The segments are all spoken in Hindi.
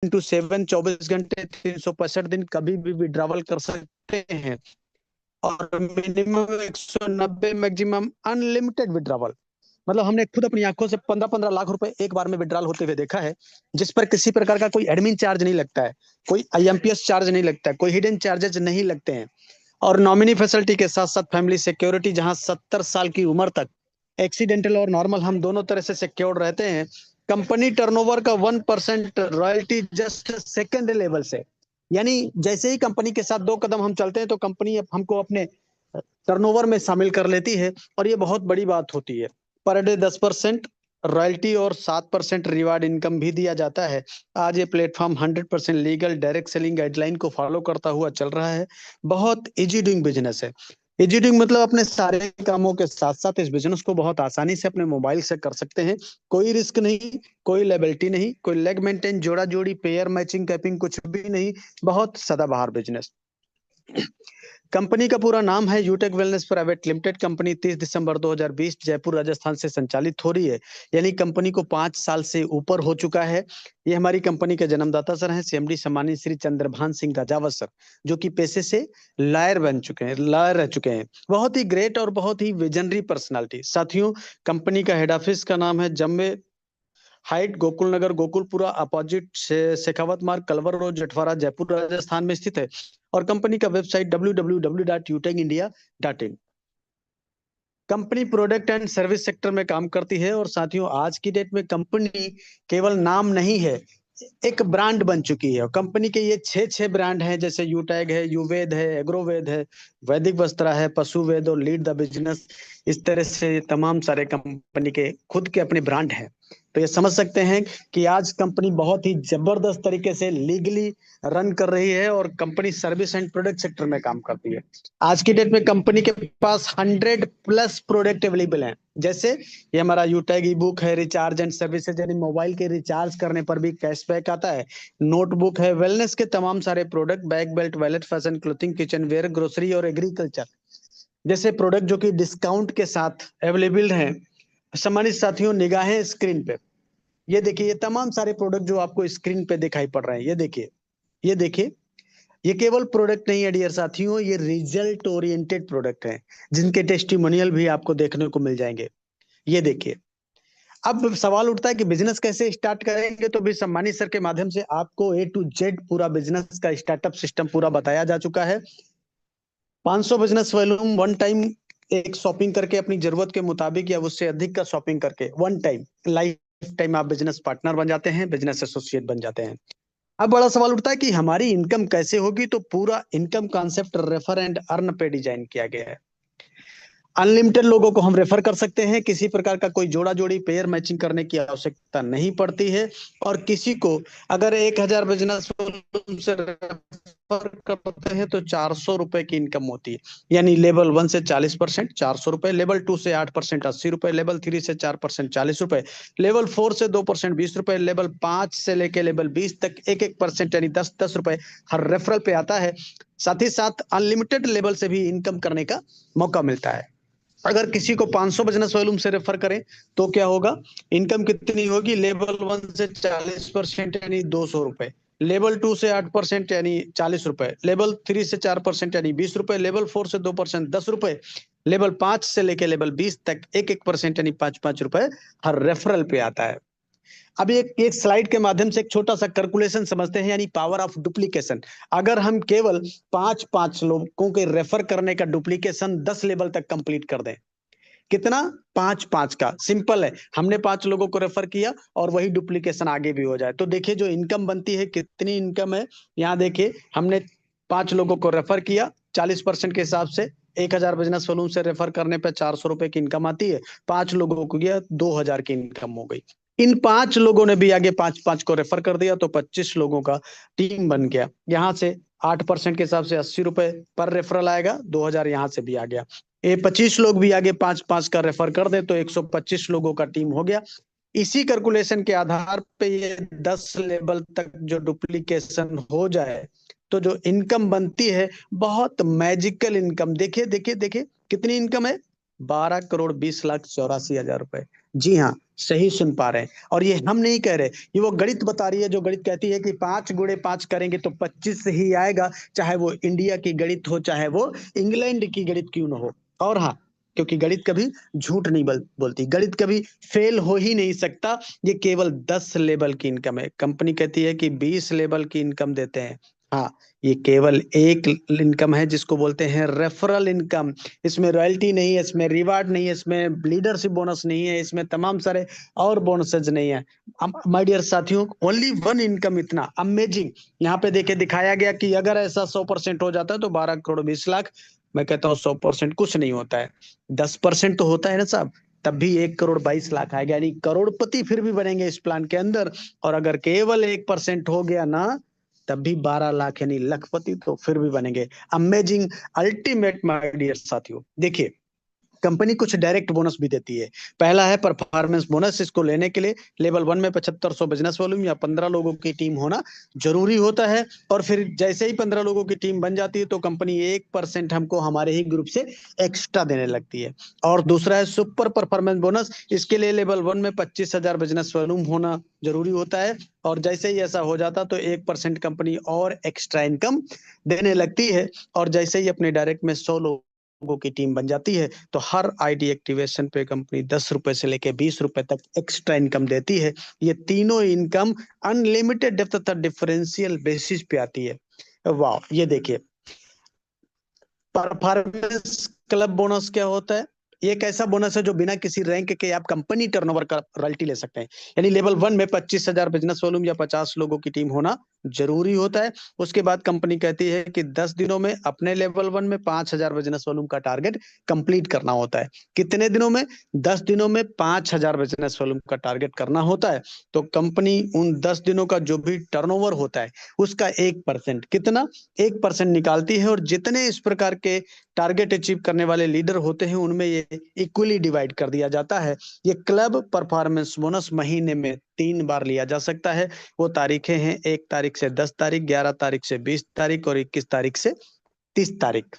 7 24 घंटे 365 दिन कभी भी विड्रॉवल कर सकते हैं। और मिनिमम 190, मैक्सिमम अनलिमिटेड विड्रॉवल। मतलब हमने खुद अपनी आंखों से 15-15 लाख रुपए एक बार में विड्रॉल होते हुए देखा है, जिस पर किसी प्रकार का कोई एडमिन चार्ज नहीं लगता है, कोई आईएमपीएस चार्ज नहीं लगता है, कोई हिडन चार्जेस नहीं लगते हैं। और नॉमिनी फैसिलिटी के साथ साथ फैमिली सिक्योरिटी, जहां 70 साल की उम्र तक एक्सीडेंटल और नॉर्मल हम दोनों तरह से सिक्योर्ड रहते हैं। कंपनी टर्नओवर का 1% रॉयल्टी जस्ट सेकेंड लेवल से, यानी जैसे ही कंपनी के साथ 2 कदम हम चलते हैं तो कंपनी हमको अपने टर्नओवर में शामिल कर लेती है, और ये बहुत बड़ी बात होती है। पर डे 10% रॉयल्टी और 7% रिवार्ड इनकम भी दिया जाता है। आज ये platform 100% legal direct selling guideline को फॉलो करता हुआ चल रहा है। बहुत इजी डूइंग बिजनेस है। इजी डूइंग मतलब अपने सारे कामों के साथ साथ इस बिजनेस को बहुत आसानी से अपने मोबाइल से कर सकते हैं। कोई रिस्क नहीं, कोई लायबिलिटी नहीं, कोई लेग मेंटेन, जोड़ा जोड़ी, पेयर मैचिंग, कैपिंग कुछ भी नहीं। बहुत सदाबहार बिजनेस। कंपनी का पूरा नाम है यूटेक वेलनेस प्राइवेट लिमिटेड। कंपनी 30 दिसंबर 2020 जयपुर राजस्थान से संचालित हो रही है, यानी कंपनी को 5 साल से ऊपर हो चुका है। ये हमारी कंपनी के जन्मदाता सर हैं, सीएमडी सम्मानित श्री चंद्रभान सिंह राजावत सर, जो कि पेशे से लॉयर बन चुके हैं, लॉयर रह चुके हैं। बहुत ही ग्रेट और बहुत ही विजनरी पर्सनालिटी। साथियों, कंपनी का हेड ऑफिस का नाम है जम्मे हाइट, गोकुल नगर, गोकुलपुरा अपोजिट शेखावत मार्ग, कलवर रोड, जटवाड़ा, जयपुर राजस्थान में स्थित है। और कंपनी का website www.utecindia.in। Company product and service sector में काम करती है। और साथियों, आज की डेट में कंपनी केवल नाम नहीं है, एक ब्रांड बन चुकी है। और कंपनी के ये 6 ब्रांड हैं, जैसे यूटैग है, युवेद है, एग्रोवेद है, वैदिक वस्त्रा है, पशु वेद और लीड द बिजनेस। इस तरह से तमाम सारे कंपनी के खुद के अपने ब्रांड हैं। तो ये समझ सकते हैं कि आज कंपनी बहुत ही जबरदस्त तरीके से लीगली रन कर रही है, और company service and product sector में काम करती है। आज की डेट में कंपनी के पास 100+ प्रोडक्ट अवेलेबल हैं। जैसे ये हमारा यूटैग ई बुक है, रिचार्ज एंड सर्विसेज, यानी मोबाइल के रिचार्ज करने पर भी कैशबैक आता है। नोटबुक है, वेलनेस के तमाम सारे product, bag, belt, wallet, fashion, clothing, kitchen ware, grocery और एग्रीकल्चर जैसे प्रोडक्ट जो कि डिस्काउंट के साथ अवेलेबल हैं। सम्मानित साथियों, निगाहें स्क्रीन पे, ये देखिए, ये तमाम सारे प्रोडक्ट जो आपको स्क्रीन पे दिखाई पड़ रहे हैं, ये देखिए, ये देखिए। ये केवल प्रोडक्ट नहीं है डियर साथियों, ये रिजल्ट ओरिएंटेड प्रोडक्ट हैं, जिनके टेस्टिमोनियल भी आपको देखने को मिल जाएंगे। ये देखिए। अब सवाल उठता है कि बिजनेस कैसे स्टार्ट करेंगे, तो भी सम्मानित सर के माध्यम से आपको A to Z पूरा बिजनेस का स्टार्टअप सिस्टम पूरा बताया जा चुका है। 500 बिजनेस वॉल्यूम वन टाइम, एक शॉपिंग करके अपनी जरूरत के मुताबिक या उससे अधिक का शॉपिंग करके वन टाइम, लाइफ टाइम आप बिजनेस पार्टनर बन जाते हैं, बिजनेस एसोसिएट बन जाते हैं। अब बड़ा सवाल उठता है कि हमारी इनकम कैसे होगी, तो पूरा income concept refer and earn पे डिजाइन किया गया है। अनलिमिटेड लोगों को हम रेफर कर सकते हैं, किसी प्रकार का कोई जोड़ा जोड़ी पेयर मैचिंग करने की आवश्यकता नहीं पड़ती है। और किसी को अगर 1000 बिजनेस से रेफर करते हैं तो 400 रुपए की इनकम होती है। यानी लेवल 1 से 40% 400 रुपए, लेवल 2 से 8% 80 रुपए, लेवल 3 से 4% 40 रुपए, लेवल 4 से 2% 20 रुपए, लेवल 5 से लेके लेवल 20 तक 1% यानी 10 रुपए हर रेफरल पे आता है। साथ ही साथ अनलिमिटेड लेवल से भी इनकम करने का मौका मिलता है। अगर किसी को 500 बिजनेस वॉल्यूम से रेफर करें तो क्या होगा, इनकम कितनी होगी, लेवल 1 से 40% यानी 200 रुपए, लेवल 2 से 8% यानी 40 रुपए, लेवल 3 से 4% यानी 20 रुपए, लेवल 4 से 2% 10 रुपए, लेवल 5 से लेके लेवल 20 तक 1% यानी 5 रुपए हर रेफरल पे आता है। अब एक स्लाइड के माध्यम से एक छोटा सा कैलकुलेशन समझते हैं, यानी पावर ऑफ डुप्लीकेशन। अगर हम केवल 5 लोगों के रेफर करने का डुप्लीकेशन 10 लेवल तक कंप्लीट कर दें, कितना, 5 का सिंपल है, हमने 5 लोगों को रेफर किया और वही डुप्लीकेशन आगे भी हो जाए, तो देखिए जो इनकम बनती है, कितनी इनकम है। यहाँ देखिए, हमने 5 लोगों को रेफर किया, 40% के हिसाब से 1000 बिजनेस वॉल्यूम से रेफर करने पे 400 रुपए की इनकम आती है। 5 लोगों को गया, 2000 की इनकम हो गई। इन 5 लोगों ने भी आगे 5 को रेफर कर दिया, तो 25 लोगों का टीम बन गया। यहाँ से 8% के हिसाब से 80 रुपए पर रेफरल आएगा, 2000 यहाँ से भी आ गया। ये 25 लोग भी आगे 5 का रेफर कर दे तो 125 लोगों का टीम हो गया। इसी कैलकुलेशन के आधार पे ये 10 लेवल तक जो डुप्लीकेशन हो जाए तो जो इनकम बनती है, बहुत मैजिकल इनकम। देखिए देखिए देखिए, कितनी इनकम है, 12 करोड़ 20 लाख 84 हजार रुपए। जी हाँ, सही सुन पा रहे हैं। और ये हम नहीं कह रहे, ये वो गणित बता रही है, जो गणित कहती है कि 5 × 5 करेंगे तो 25 ही आएगा, चाहे वो इंडिया की गणित हो, चाहे वो इंग्लैंड की गणित क्यों ना हो। और हाँ, क्योंकि गणित कभी झूठ नहीं बोलती, गणित कभी फेल हो ही नहीं सकता। ये केवल 10 लेवल की इनकम है, कंपनी कहती है कि 20 लेवल की इनकम देते हैं। हाँ, ये केवल एक इनकम है जिसको बोलते हैं रेफरल इनकम। इसमें रॉयल्टी नहीं है, इसमें रिवार्ड नहीं है, इसमें लीडरशिप बोनस नहीं है, इसमें तमाम सारे और बोनसेज नहीं है। माय डियर साथियों, ओनली वन इनकम, इतना अमेजिंग। यहाँ पे देखे दिखाया गया कि अगर ऐसा 100% हो जाता है तो 12 करोड़ 20 लाख। मैं कहता हूँ 100% कुछ नहीं होता है, 10% तो होता है ना साहब, तब भी 1 करोड़ 22 लाख आएगा, यानी करोड़पति फिर भी बनेंगे इस प्लान के अंदर। और अगर केवल 1% हो गया ना, तब भी 12 लाख यानी लखपति तो फिर भी बनेंगे। अमेजिंग, अल्टीमेट माय डियर साथियों। देखिए, कंपनी कुछ डायरेक्ट बोनस भी देती है। पहला है परफॉर्मेंस बोनस। इसको लेने के लिए लेवल 1 में 7500 बिजनेस वॉल्यूम या 15 लोगों की टीम होना जरूरी होता है। और फिर जैसे ही 15 लोगों की टीम बन जाती है तो कंपनी 1% हमको हमारे ही ग्रुप से एक्स्ट्रा देने लगती है। और दूसरा है सुपर परफॉर्मेंस बोनस। इसके लिए लेवल 1 में 25,000 बिजनेस वॉल्यूम होना जरूरी होता है। और जैसे ही ऐसा हो जाता तो 1% कंपनी और एक्स्ट्रा इनकम देने लगती है। और जैसे ही अपने डायरेक्ट में 100 लोगों की टीम बन जाती है तो हर आईडी एक्टिवेशन पे कंपनी 10 रुपए से लेके 20 रुपए तक एक्स्ट्रा इनकम देती है। ये तीनों इनकम अनलिमिटेड तथा डिफरेंशियल बेसिस पे आती है। वाह, ये देखिए, परफॉर्मेंस क्लब बोनस क्या होता है? ये एक ऐसा बोनस है जो बिना किसी रैंक के आप कंपनी टर्नओवर का रॉयल्टी ले सकते हैं। यानी लेवल 1 में 25,000 बिजनेस वॉल्यूम या 50 लोगों की टीम होना जरूरी होता है। उसके बाद कंपनी कहती है कि 10 दिनों में अपने लेवल 1 में 5,000 बिजनेस वॉल्यूम का टारगेट कंप्लीट करना होता है। कितने दिनों में? 10 दिनों में 5,000 बिजनेस वॉल्यूम का टारगेट करना होता है। तो कंपनी उन 10 दिनों का जो भी टर्नओवर होता है उसका 1%, कितना? 1% निकालती है। और जितने इस प्रकार के टारगेट अचीव करने वाले लीडर होते हैं उनमें ये इक्वली डिवाइड कर दिया जाता है। ये क्लब परफॉर्मेंस बोनस महीने में 3 बार लिया जा सकता है। वो तारीखें हैं 1 तारीख से 10 तारीख, 11 तारीख से 20 तारीख और 21 तारीख से 30 तारीख।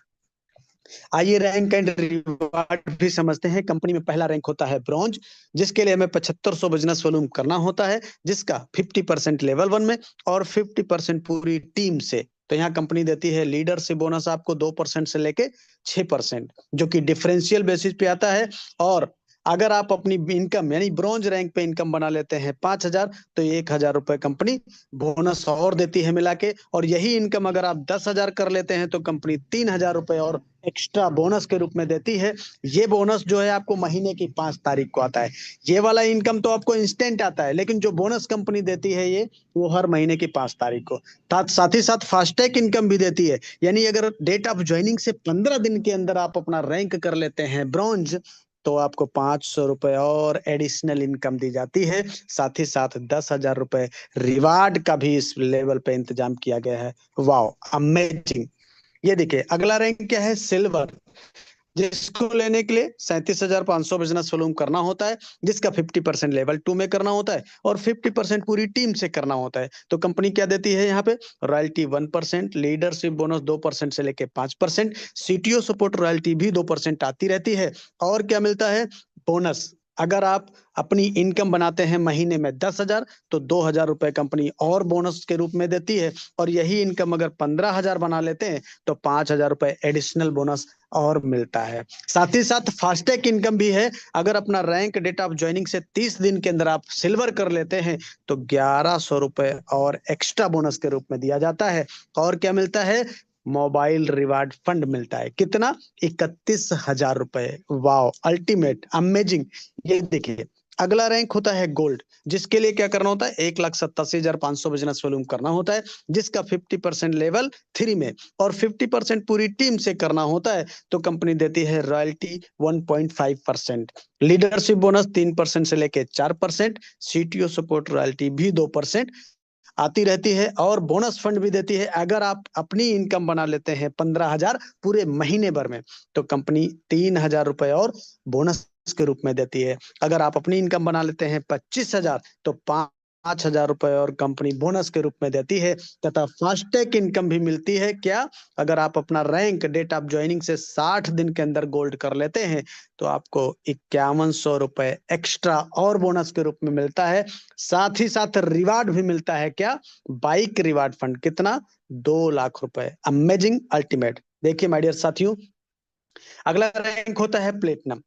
आइए रैंक एंड रिवार्ड भी समझते हैं। कंपनी में पहला रैंक होता है ब्रॉन्ज, जिसके लिए हमें 7500 बिजनेस वॉल्यूम करना होता है, जिसका 50% लेवल 1 में और 50% पूरी टीम से। तो यहाँ कंपनी देती है लीडरशिप बोनस आपको 2% से लेके 6%, जो कि डिफरेंशियल बेसिस पे आता है। और अगर आप अपनी इनकम यानी ब्रॉन्ज रैंक पे इनकम बना लेते हैं 5,000, तो 1,000 रुपए कंपनी बोनस और देती है मिला के। और यही इनकम अगर आप 10,000 कर लेते हैं तो कंपनी 3,000 रुपए और एक्स्ट्रा बोनस के रूप में देती है। ये बोनस जो है आपको महीने की 5 तारीख को आता है। ये वाला इनकम तो आपको इंस्टेंट आता है, लेकिन जो बोनस कंपनी देती है ये, वो हर महीने की 5 तारीख को। साथ ही साथ फास्टैग इनकम भी देती है। यानी अगर डेट ऑफ ज्वाइनिंग से 15 दिन के अंदर आप अपना रैंक कर लेते हैं ब्रॉन्ज, तो आपको 500 रुपए और एडिशनल इनकम दी जाती है। साथ ही साथ 10,000 रुपए रिवार्ड का भी इस लेवल पे इंतजाम किया गया है। Wow, amazing. ये देखिए, अगला रैंक क्या है? सिल्वर, जिसको लेने के लिए 37,500 बिजनेस वॉल्यूम करना होता है, जिसका 50% लेवल 2 में करना होता है और 50% पूरी टीम से करना होता है। तो कंपनी क्या देती है यहाँ पे? रॉयल्टी 1%, लीडरशिप बोनस 2% से लेके 5%, सीटीओ सपोर्ट रॉयल्टी भी 2% आती रहती है। और क्या मिलता है? बोनस। अगर आप अपनी इनकम बनाते हैं महीने में 10,000, तो 2,000 रुपए कंपनी और बोनस के रूप में देती है। और यही इनकम अगर 15,000 बना लेते हैं तो 5,000 रुपए एडिशनल बोनस और मिलता है। साथ ही साथ फास्टैग इनकम भी है। अगर अपना रैंक डेट ऑफ ज्वाइनिंग से 30 दिन के अंदर आप सिल्वर कर लेते हैं तो 1,100 रुपए और एक्स्ट्रा बोनस के रूप में दिया जाता है। और क्या मिलता है? मोबाइल रिवार्ड फंड मिलता है। कितना? 31,000 रुपए। Wow, ultimate, amazing. ये देखिए, अगला रैंक होता है गोल्ड, जिसके लिए क्या करना होता है? 1,87,500 बिजनेस वॉल्यूम करना होता है, जिसका 50% लेवल 3 में और 50% पूरी टीम से करना होता है। तो कंपनी देती है रॉयल्टी 1.5%, लीडरशिप बोनस 3% से लेके 4%, सीटीओ सपोर्ट रॉयल्टी भी 2% आती रहती है। और बोनस फंड भी देती है। अगर आप अपनी इनकम बना लेते हैं 15,000 पूरे महीने भर में, तो कंपनी 3,000 रुपए और बोनस के रूप में देती है। अगर आप अपनी इनकम बना लेते हैं 25,000, तो 5,000 रुपए और कंपनी बोनस के रूप में देती है, तथा फास्टैग इनकम भी मिलती है। क्या? अगर आप अपना रैंक डेट ऑफ ज्वाइनिंग से 60 दिन के अंदर गोल्ड कर लेते हैं तो आपको 5100 रुपए एक्स्ट्रा और बोनस के रूप में मिलता है। साथ ही साथ रिवार्ड भी मिलता है। क्या? Bike reward fund. कितना? 2 लाख रुपए। Amazing ultimate. देखिए माय डियर साथियों, अगला रैंक होता है प्लेटिनम।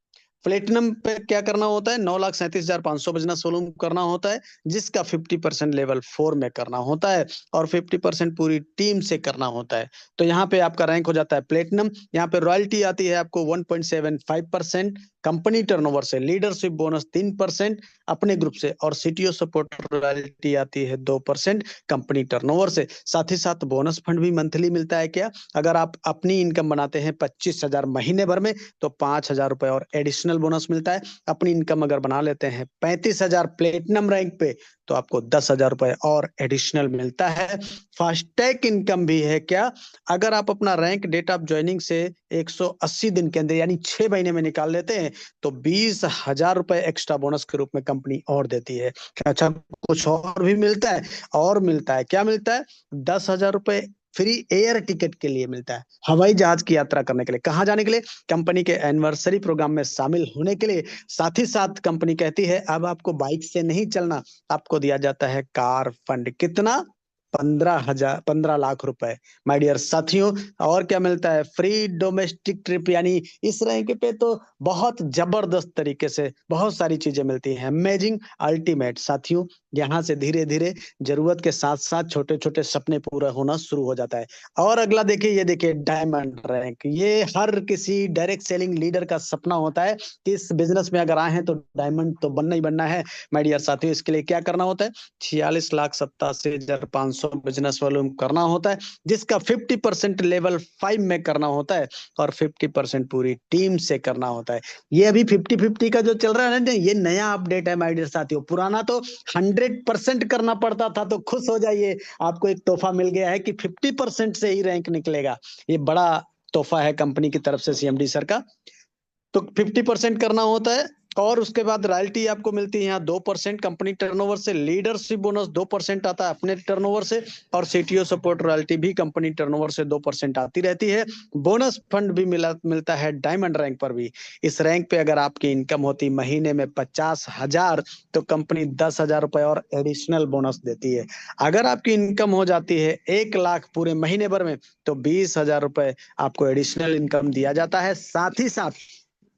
प्लेटिनम पे क्या करना होता है? 9,37,500 बिजनेस वॉल्यूम करना होता है, जिसका 50% लेवल 4 में करना होता है और 50% पूरी टीम से करना होता है। तो यहाँ पे आपका रैंक हो जाता है प्लेटिनम। यहाँ पे रॉयल्टी आती है आपको 1.75%, कंपनी टर्नओवर से लीडरशिप बोनस 3% अपने ग्रुप से, और सीटीओ सपोर्ट रॉयल्टी आती है 2% कंपनी टर्नओवर से। साथ ही साथ बोनस फंड भी मंथली मिलता है। क्या? अगर आप अपनी इनकम बनाते हैं 25,000 महीने भर में तो 5,000 रुपए और एडिशनल बोनस मिलता है। अपनी इनकम अगर बना लेते हैं 35,000 प्लेटिनम रैंक पे तो आपको 10,000 रुपए और एडिशनल मिलता है। फास्टैग इनकम भी है। क्या? अगर आप अपना रैंक डेट ऑफ ज्वाइनिंग से 180 दिन के अंदर यानी 6 महीने में निकाल लेते हैं तो 20,000 रुपए एक्स्ट्रा बोनस के रूप में कंपनी और देती है। अच्छा, कुछ और भी मिलता है। और मिलता है, क्या मिलता है? 10,000 रुपए फ्री एयर टिकट के लिए मिलता है, हवाई जहाज की यात्रा करने के लिए। कहाँ जाने के लिए? कंपनी के एनिवर्सरी प्रोग्राम में शामिल होने के लिए। साथ ही साथ कंपनी कहती है अब आपको बाइक से नहीं चलना, आपको दिया जाता है कार फंड। कितना? 15 लाख रुपए। माय डियर साथियों, और क्या मिलता है? Free domestic trip. यानी इस रैंक पे तो बहुत जबरदस्त तरीके से बहुत सारी चीजें मिलती हैं। अमेजिंग अल्टीमेट साथियों, यहाँ से धीरे धीरे जरूरत के साथ साथ छोटे छोटे सपने पूरा होना शुरू हो जाता है। और अगला देखिए, ये देखिए डायमंड रैंक। ये हर किसी डायरेक्ट सेलिंग लीडर का सपना होता है कि इस बिजनेस में अगर आए हैं तो डायमंड तो बनना ही बनना है। माय डियर साथियों, इसके लिए क्या करना होता है? 46,87,500 बिजनेस वॉल्यूम करना होता है, जिसका 50% लेवल 5 में करना होता है और 50% पूरी टीम से करना होता है। ये अभी 50-50 का जो चल रहा है ना, ये नया अपडेट है माय डियर साथियों। पुराना तो 100% करना पड़ता था। तो खुश हो जाइए, आपको एक तोहफा मिल गया है कि 50% से ही रैंक निकलेगा। ये बड़ा तोहफा है कंपनी की तरफ से सीएमडी सर का। तो 50% करना होता है और उसके बाद रॉयल्टी आपको मिलती है यहाँ 2% कंपनी टर्नओवर से। लीडरशिप बोनस 2% आता है अपने टर्नओवर से, और सीटीओ सपोर्ट रॉयल्टी भी कंपनी टर्नओवर से 2% आती रहती है। बोनस फंड भी मिलता है डायमंड रैंक पर भी। इस रैंक पे अगर आपकी इनकम होती महीने में 50,000 तो कंपनी 10,000 रुपए और एडिशनल बोनस देती है। अगर आपकी इनकम हो जाती है 1 लाख पूरे महीने भर में तो 20,000 रुपए आपको एडिशनल इनकम दिया जाता है। साथ ही साथ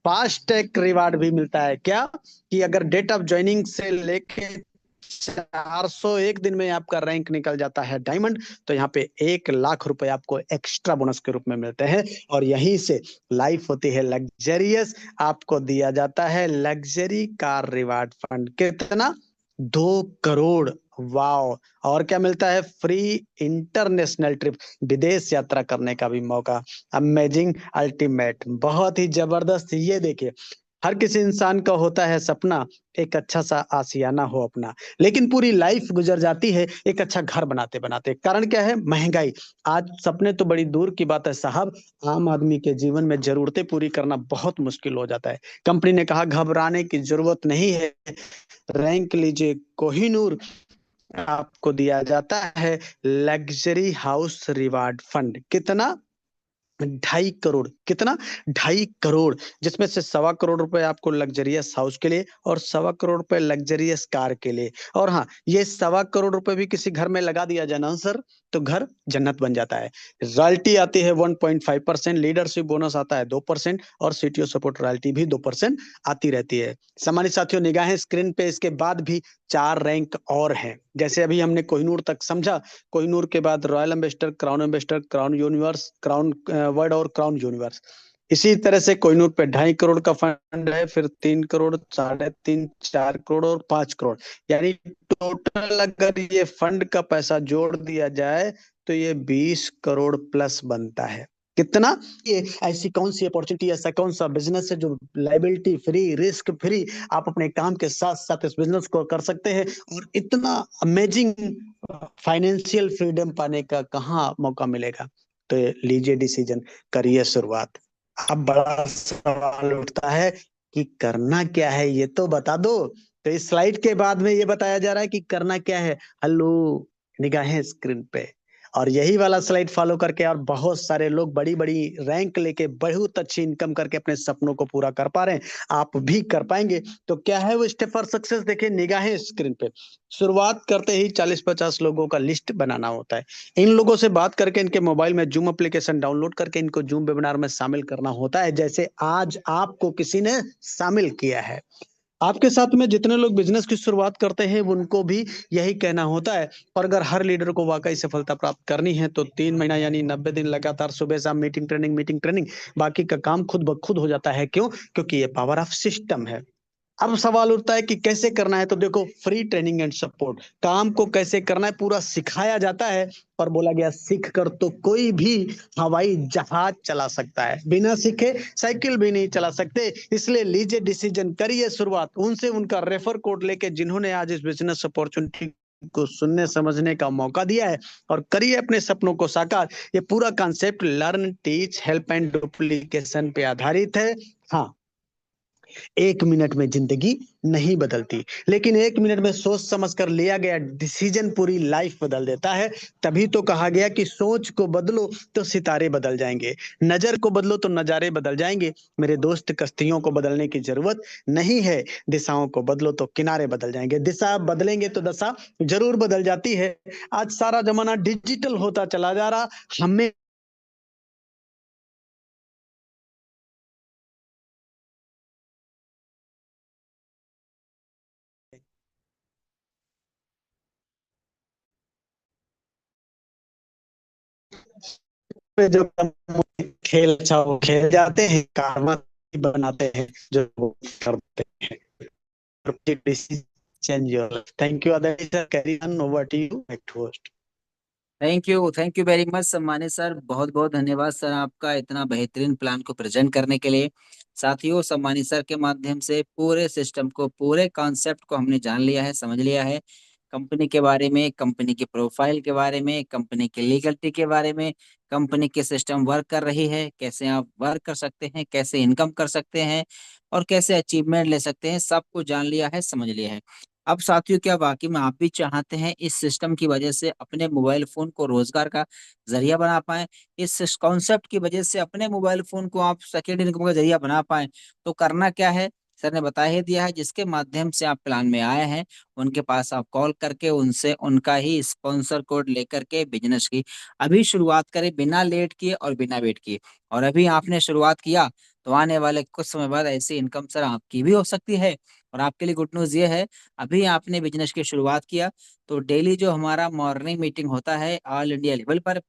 फास्ट टैग रिवार्ड भी मिलता है। क्या? कि अगर डेट ऑफ ज्वाइनिंग से लेके 401 दिन में आपका रैंक निकल जाता है डायमंड तो यहाँ पे 1 लाख रुपए आपको एक्स्ट्रा बोनस के रूप में मिलते हैं। और यहीं से लाइफ होती है लग्जरियस। आपको दिया जाता है लग्जरी कार रिवार्ड फंड। कितना? 2 करोड़। वाओ! और क्या मिलता है? फ्री इंटरनेशनल ट्रिप, विदेश यात्रा करने का भी मौका। अमेजिंग अल्टीमेट, बहुत ही जबरदस्त। ये देखिए, हर किसी इंसान का होता है सपना एक अच्छा सा आशियाना हो अपना, लेकिन पूरी लाइफ गुजर जाती है एक अच्छा घर बनाते बनाते। कारण क्या है? महंगाई। आज सपने तो बड़ी दूर की बात है साहब, आम आदमी के जीवन में जरूरतें पूरी करना बहुत मुश्किल हो जाता है। कंपनी ने कहा घबराने की जरूरत नहीं है, रैंक लीजिए कोहिनूर। आपको दिया जाता है लग्जरी हाउस रिवार्ड फंड। कितना? 2.5 करोड़। कितना? 2.5 करोड़, जिसमें से 1.25 करोड़ आपको लग्जरियस हाउस के लिए और 1.25 करोड़ लग्जरियस कार के लिए। और हाँ, ये 1.25 करोड़ भी किसी घर में लगा दिया जाए ना सर तो घर जन्नत बन जाता है। रॉयल्टी आती है 1.5%, लीडरशिप बोनस आता है 2% और सीटीओ सपोर्ट रॉयल्टी भी 2% आती रहती है। सम्मानित साथियों, निगाहें स्क्रीन पे इसके बाद भी 4 रैंक और हैं। जैसे अभी हमने कोहिनूर तक समझा, कोहिनूर के बाद royal ambassador, crown universe, crown world और क्राउन यूनिवर्स। इसी तरह से कोहिनूर पे 2.5 करोड़ का फंड है, फिर 3 करोड़, 3.5, 4 करोड़ और 5 करोड़। यानी टोटल अगर ये फंड का पैसा जोड़ दिया जाए तो ये 20 करोड़ प्लस बनता है। कितना? ये ऐसी कौन सी अपॉर्चुनिटी, ऐसा कौन सा बिजनेस है जो लाइबिलिटी फ्री, रिस्क फ्री, आप अपने काम के साथ साथ इस बिजनेस को कर सकते हैं और इतना अमेजिंग फाइनेंशियल फ्रीडम पाने का कहाँ मौका मिलेगा? तो लीजिए डिसीजन, करिए शुरुआत। अब बड़ा सवाल उठता है कि करना क्या है, ये तो बता दो। तो इस स्लाइड के बाद में ये बताया जा रहा है कि करना क्या है। हेलो, निगाहें स्क्रीन पे, और यही वाला स्लाइड फॉलो करके और बहुत सारे लोग बड़ी बड़ी रैंक लेके बहुत अच्छी इनकम करके अपने सपनों को पूरा कर पा रहे हैं। आप भी कर पाएंगे। तो क्या है वो स्टेप फॉर सक्सेस, देखिए निगाहें स्क्रीन पे। शुरुआत करते ही 40-50 लोगों का लिस्ट बनाना होता है। इन लोगों से बात करके इनके मोबाइल में जूम एप्लीकेशन डाउनलोड करके इनको जूम वेबिनार में शामिल करना होता है, जैसे आज आपको किसी ने शामिल किया है। आपके साथ में जितने लोग बिजनेस की शुरुआत करते हैं उनको भी यही कहना होता है। और अगर हर लीडर को वाकई सफलता प्राप्त करनी है तो 3 महीना यानी 90 दिन लगातार सुबह शाम मीटिंग ट्रेनिंग, बाकी का काम खुद ब खुद हो जाता है। क्यों? क्योंकि ये पावर ऑफ सिस्टम है। अब सवाल उठता है कि कैसे करना है, तो देखो फ्री ट्रेनिंग एंड सपोर्ट, काम को कैसे करना है पूरा सिखाया जाता है। और बोला गया सीख कर तो कोई भी हवाई जहाज चला सकता है, बिना सीखे साइकिल भी नहीं चला सकते। इसलिए लीजिए डिसीजन, करिए शुरुआत उनसे उनका रेफर कोड लेके जिन्होंने आज इस बिजनेस अपॉर्चुनिटी को सुनने समझने का मौका दिया है, और करिए अपने सपनों को साकार। ये पूरा concept learn teach help and duplication पे आधारित है। हाँ, 1 मिनट में जिंदगी नहीं बदलती, लेकिन 1 मिनट में सोच समझ कर लिया गया डिसीजन पूरी लाइफ बदल देता है। तभी तो कहा गया कि सोच को बदलो तो सितारे बदल जाएंगे, नजर को बदलो तो नजारे बदल जाएंगे। मेरे दोस्त, कश्तियों को बदलने की जरूरत नहीं है, दिशाओं को बदलो तो किनारे बदल जाएंगे। दिशा बदलेंगे तो दशा जरूर बदल जाती है। आज सारा जमाना डिजिटल होता चला जा रहा, हमें पे जो खेल अच्छा वो खेल जाते हैं, karma बनाते हैं जो वो करते हैं। Change your life. Thank you, Aditya sir. Carry on, over to you, next host. Thank you very much सम्मानित सर, बहुत बहुत धन्यवाद सर आपका इतना बेहतरीन प्लान को प्रेजेंट करने के लिए। साथियों, सम्मानित सर के माध्यम से पूरे सिस्टम को, पूरे कॉन्सेप्ट को हमने जान लिया है, समझ लिया है। कंपनी के बारे में, कंपनी की प्रोफाइल के बारे में, कंपनी की लीगलिटी के बारे में, कंपनी के सिस्टम वर्क कर रही है, कैसे आप वर्क कर सकते हैं, कैसे इनकम कर सकते हैं और कैसे अचीवमेंट ले सकते हैं, सब कुछ जान लिया है, समझ लिया है। अब साथियों, क्या वाकई में आप भी चाहते हैं इस सिस्टम की वजह से अपने मोबाइल फोन को रोजगार का जरिया बना पाएं, इस कॉन्सेप्ट की वजह से अपने मोबाइल फोन को आप सेकेंड इनकम का जरिया बना पाएं? तो करना क्या है, सर ने बता ही दिया है। जिसके माध्यम से आप प्लान में आए हैं उनके पास आप कॉल करके उनसे उनका ही स्पॉन्सर कोड लेकर के बिजनेस की अभी शुरुआत करें, बिना लेट किए और बिना वेट किए। और अभी आपने शुरुआत किया तो आने वाले कुछ समय बाद ऐसी इनकम सर आपकी भी हो सकती है। और आपके लिए गुड न्यूज ये है, अभी आपने बिजनेस की शुरुआत किया तो डेली जो हमारा मॉर्निंग मीटिंग होता है ऑल इंडिया लेवल पर,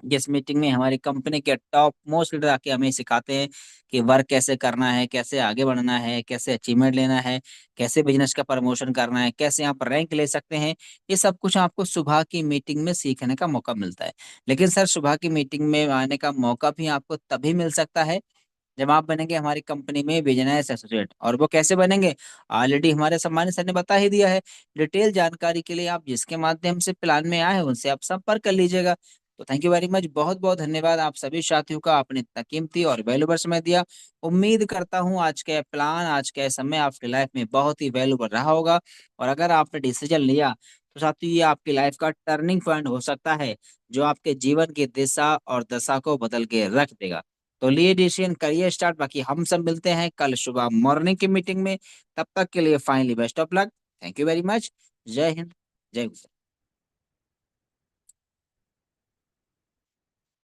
जिस मीटिंग में हमारी कंपनी के टॉप मोस्ट लीडर आके हमें सिखाते हैं कि वर्क कैसे करना है, कैसे आगे बढ़ना है, कैसे अचीवमेंट लेना है, कैसे बिजनेस का प्रमोशन करना है, कैसे आप रैंक ले सकते हैं। ये सब कुछ आपको सुबह की मीटिंग में सीखने का मौका मिलता है। लेकिन सर, सुबह की मीटिंग में आने का मौका भी आपको तभी मिल सकता है जब आप बनेंगे हमारी कंपनी में बिजनेस एसोसिएट। और वो कैसे बनेंगे, ऑलरेडी हमारे सम्मानित सर ने बता ही दिया है। डिटेल जानकारी के लिए आप जिसके माध्यम से प्लान में आए हैं उनसे आप संपर्क कर लीजिएगा। तो थैंक यू वेरी मच, बहुत बहुत धन्यवाद आप सभी साथियों का, आपने इतना कीमती और वैल्यूबल समय दिया। उम्मीद करता हूँ आज का प्लान, आज का समय आपकी लाइफ में बहुत ही वैल्यूबल रहा होगा। और अगर आपने डिसीजन लिया तो साथियों, ये आपकी लाइफ का टर्निंग पॉइंट हो सकता है जो आपके जीवन की दिशा और दशा को बदल के रख देगा। तो लिए डिसीजन करिए स्टार्ट। बाकी हम सब मिलते हैं कल सुबह मॉर्निंग की मीटिंग में। तब तक के लिए finally best of luck. Thank you very much. जय हिंद, जय गुजरात।